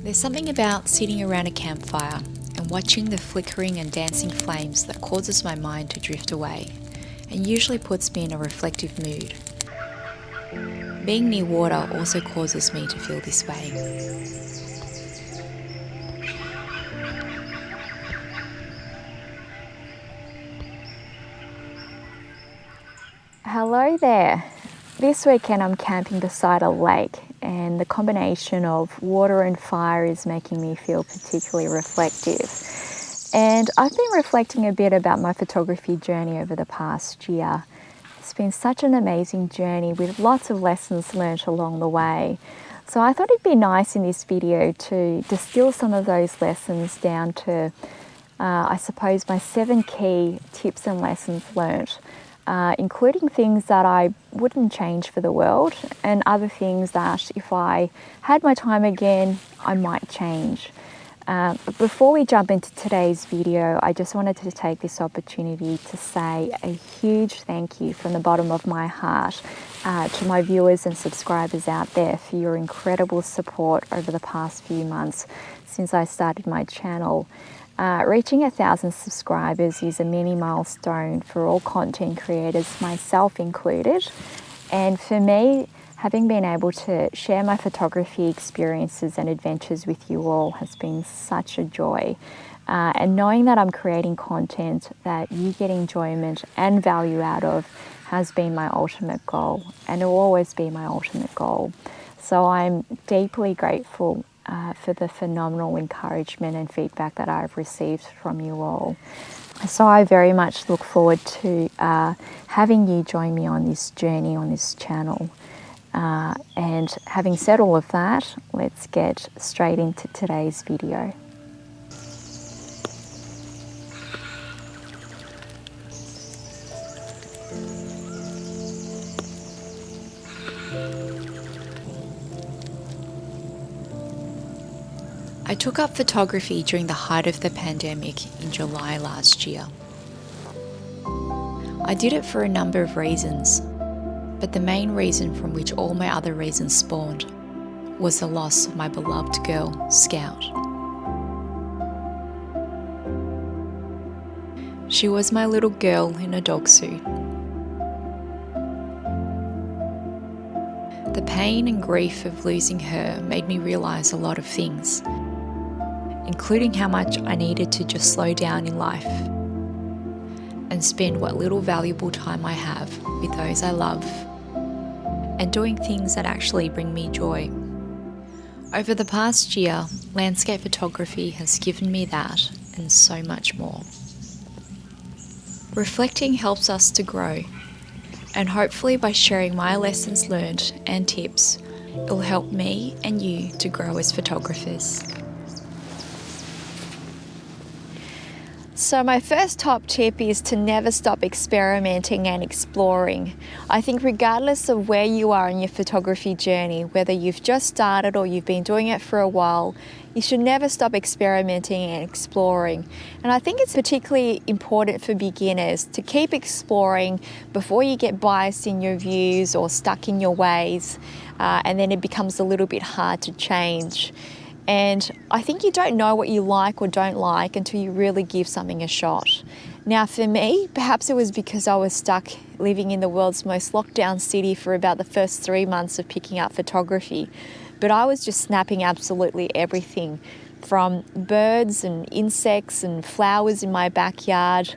There's something about sitting around a campfire and watching the flickering and dancing flames that causes my mind to drift away and usually puts me in a reflective mood. Being near water also causes me to feel this way. Hello there. This weekend I'm camping beside a lake, and the combination of water and fire is making me feel particularly reflective. And I've been reflecting a bit about my photography journey over the past year. It's been such an amazing journey with lots of lessons learnt along the way. So I thought it'd be nice in this video to distill some of those lessons down to, I suppose, my 7 key tips and lessons learnt. Including things that I wouldn't change for the world and other things that if I had my time again, I might change. But before we jump into today's video, I just wanted to take this opportunity to say a huge thank you from the bottom of my heart to my viewers and subscribers out there for your incredible support over the past few months since I started my channel. Reaching 1,000 subscribers is a mini milestone for all content creators, myself included. And for me, having been able to share my photography experiences and adventures with you all has been such a joy. And knowing that I'm creating content that you get enjoyment and value out of has been my ultimate goal, and it will always be my ultimate goal. So I'm deeply grateful for the phenomenal encouragement and feedback that I've received from you all. So I very much look forward to having you join me on this journey on this channel. And having said all of that, let's get straight into today's video. I took up photography during the height of the pandemic in July last year. I did it for a number of reasons, but the main reason from which all my other reasons spawned was the loss of my beloved girl, Scout. She was my little girl in a dog suit. The pain and grief of losing her made me realise a lot of things, including how much I needed to just slow down in life and spend what little valuable time I have with those I love and doing things that actually bring me joy. Over the past year, landscape photography has given me that and so much more. Reflecting helps us to grow, and hopefully by sharing my lessons learned and tips, it will help me and you to grow as photographers. So my first top tip is to never stop experimenting and exploring. I think regardless of where you are in your photography journey, whether you've just started or you've been doing it for a while, you should never stop experimenting and exploring. And I think it's particularly important for beginners to keep exploring before you get biased in your views or stuck in your ways, and then it becomes a little bit hard to change. And I think you don't know what you like or don't like until you really give something a shot. Now for me, perhaps it was because I was stuck living in the world's most locked down city for about the first 3 months of picking up photography. But I was just snapping absolutely everything, from birds and insects and flowers in my backyard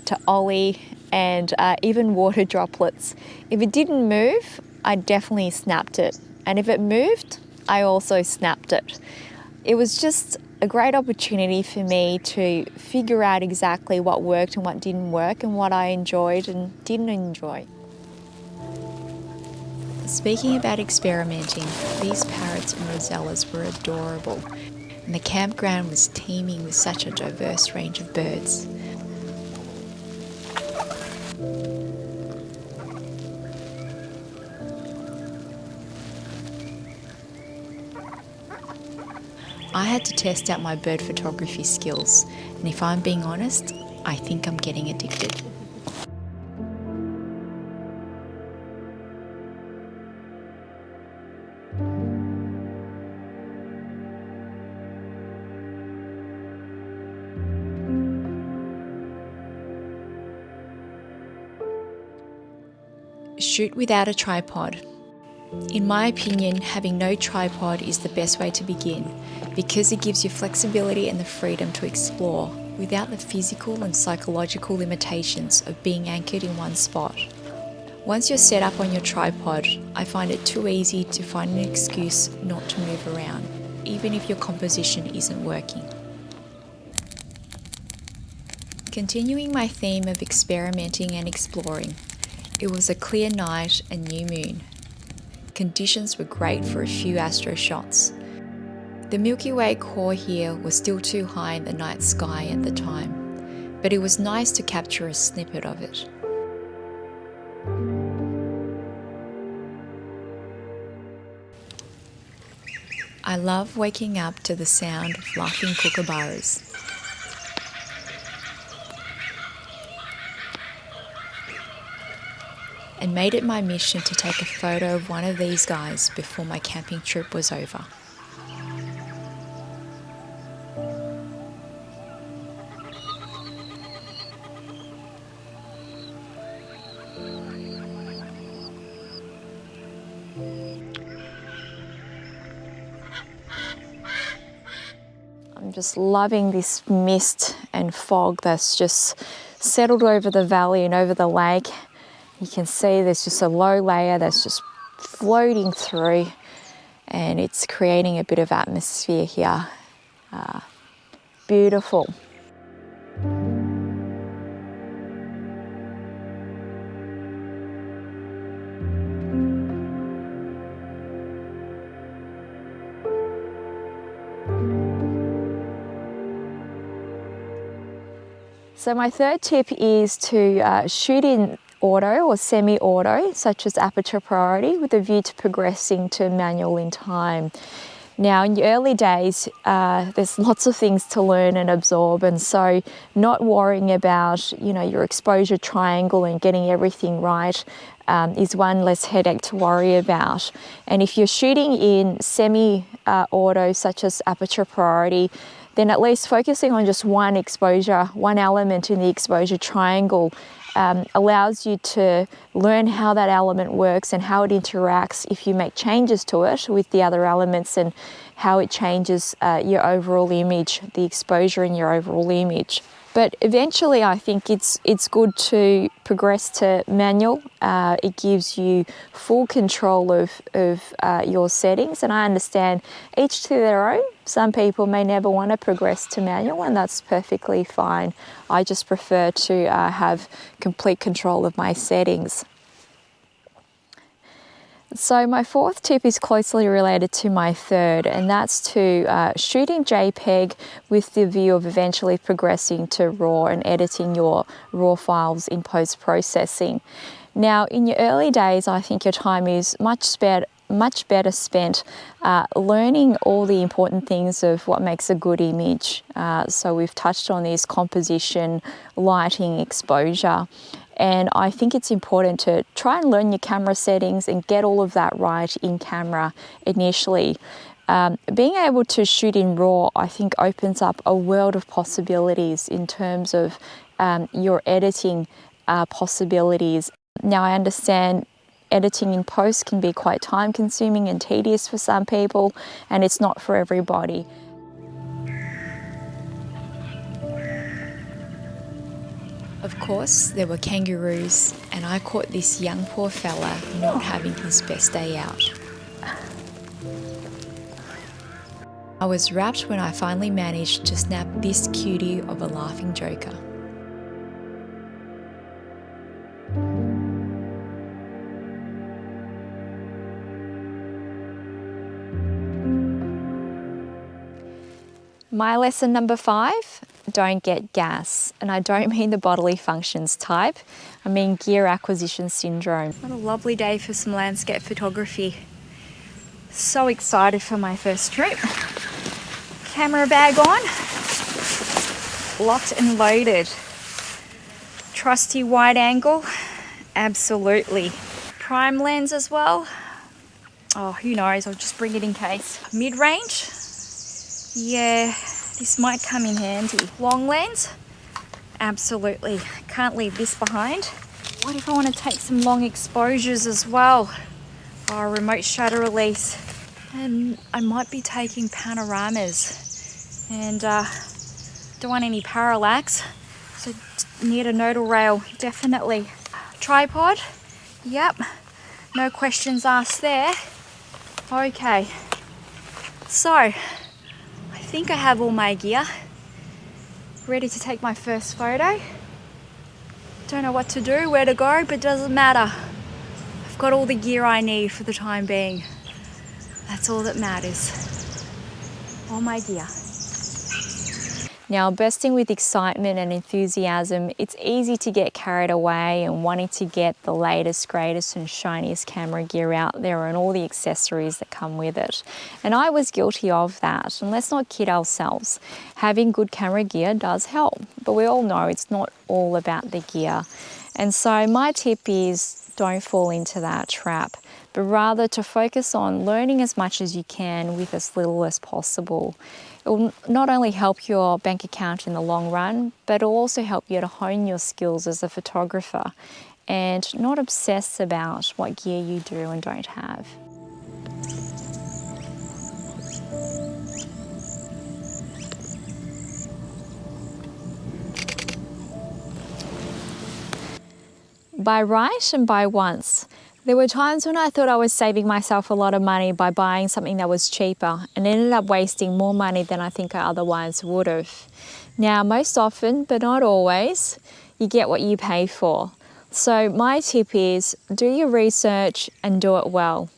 to ollie and even water droplets. If it didn't move, I definitely snapped it. And if it moved, I also snapped it. It was just a great opportunity for me to figure out exactly what worked and what didn't work and what I enjoyed and didn't enjoy. Speaking about experimenting, these parrots and rosellas were adorable, and the campground was teeming with such a diverse range of birds. I had to test out my bird photography skills, and if I'm being honest, I think I'm getting addicted. Shoot without a tripod. In my opinion, having no tripod is the best way to begin because it gives you flexibility and the freedom to explore without the physical and psychological limitations of being anchored in one spot. Once you're set up on your tripod, I find it too easy to find an excuse not to move around, even if your composition isn't working. Continuing my theme of experimenting and exploring, it was a clear night and new moon. Conditions were great for a few astro shots. The Milky Way core here was still too high in the night sky at the time, but it was nice to capture a snippet of it. I love waking up to the sound of laughing kookaburras. And made it my mission to take a photo of one of these guys before my camping trip was over. I'm just loving this mist and fog that's just settled over the valley and over the lake. You can see there's just a low layer that's just floating through and it's creating a bit of atmosphere here. Beautiful. So my third tip is to shoot in auto or semi-auto, such as aperture priority, with a view to progressing to manual in time. Now, in your early days, there's lots of things to learn and absorb, and so not worrying about, your exposure triangle and getting everything right is one less headache to worry about. And if you're shooting in semi-auto, such as aperture priority, then at least focusing on just one exposure, one element in the exposure triangle allows you to learn how that element works and how it interacts if you make changes to it with the other elements and how it changes your overall image, the exposure in your overall image. But eventually I think it's good to progress to manual. It gives you full control of your settings, and I understand each to their own. Some people may never want to progress to manual, and that's perfectly fine. I just prefer to have complete control of my settings. So my fourth tip is closely related to my third, and that's to shoot in JPEG with the view of eventually progressing to RAW and editing your RAW files in post-processing. Now, in your early days, I think your time is much better spent learning all the important things of what makes a good image. So we've touched on these: composition, lighting, exposure. And I think it's important to try and learn your camera settings and get all of that right in camera initially. Being able to shoot in RAW, I think, opens up a world of possibilities in terms of your editing possibilities. Now, I understand editing in post can be quite time consuming and tedious for some people, and it's not for everybody. Of course, there were kangaroos, and I caught this young poor fella not having his best day out. I was rapt when I finally managed to snap this cutie of a laughing joker. My lesson number 5, don't get gas. And I don't mean the bodily functions type, I mean gear acquisition syndrome. What a lovely day for some landscape photography. So excited for my first trip. Camera bag on, locked and loaded. Trusty wide angle, absolutely. Prime lens as well. Oh, who knows, I'll just bring it in case. Mid-range. Yeah, this might come in handy. Long lens, absolutely. Can't leave this behind. What if I want to take some long exposures as well? Or remote shutter release. And I might be taking panoramas. And don't want any parallax. So need a nodal rail, definitely. Tripod, yep. No questions asked there. Okay. So, I think I have all my gear. Ready to take my first photo. Don't know what to do, where to go, but it doesn't matter. I've got all the gear I need for the time being. That's all that matters. All my gear. Now, bursting with excitement and enthusiasm, it's easy to get carried away and wanting to get the latest, greatest and shiniest camera gear out there and all the accessories that come with it. And I was guilty of that. And let's not kid ourselves. Having good camera gear does help, but we all know it's not all about the gear. And so my tip is don't fall into that trap, but rather to focus on learning as much as you can with as little as possible. It will not only help your bank account in the long run, but it will also help you to hone your skills as a photographer and not obsess about what gear you do and don't have. Buy right and buy once. There were times when I thought I was saving myself a lot of money by buying something that was cheaper and ended up wasting more money than I think I otherwise would have. Now, most often, but not always, you get what you pay for. So my tip is do your research and do it well.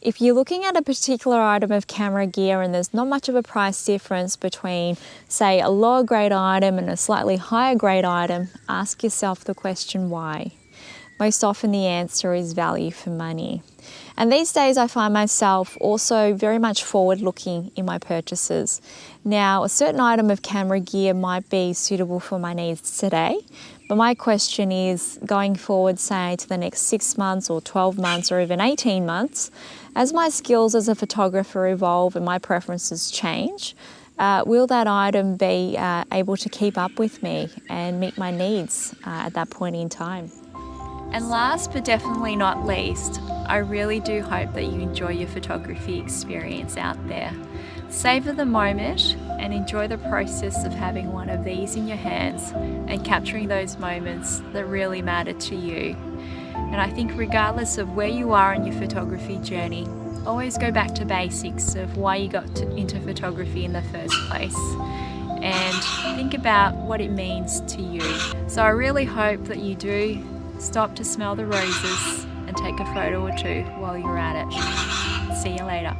If you're looking at a particular item of camera gear and there's not much of a price difference between, say, a lower grade item and a slightly higher grade item, ask yourself the question why. Most often the answer is value for money. And these days I find myself also very much forward-looking in my purchases. Now, a certain item of camera gear might be suitable for my needs today, but my question is, going forward, say, to the next 6 months or 12 months or even 18 months, as my skills as a photographer evolve and my preferences change, will that item be able to keep up with me and meet my needs at that point in time? And last but definitely not least, I really do hope that you enjoy your photography experience out there. Savor the moment and enjoy the process of having one of these in your hands and capturing those moments that really matter to you. And I think regardless of where you are in your photography journey, always go back to basics of why you got into photography in the first place. And think about what it means to you. So I really hope that you do stop to smell the roses and take a photo or two while you're at it. See you later.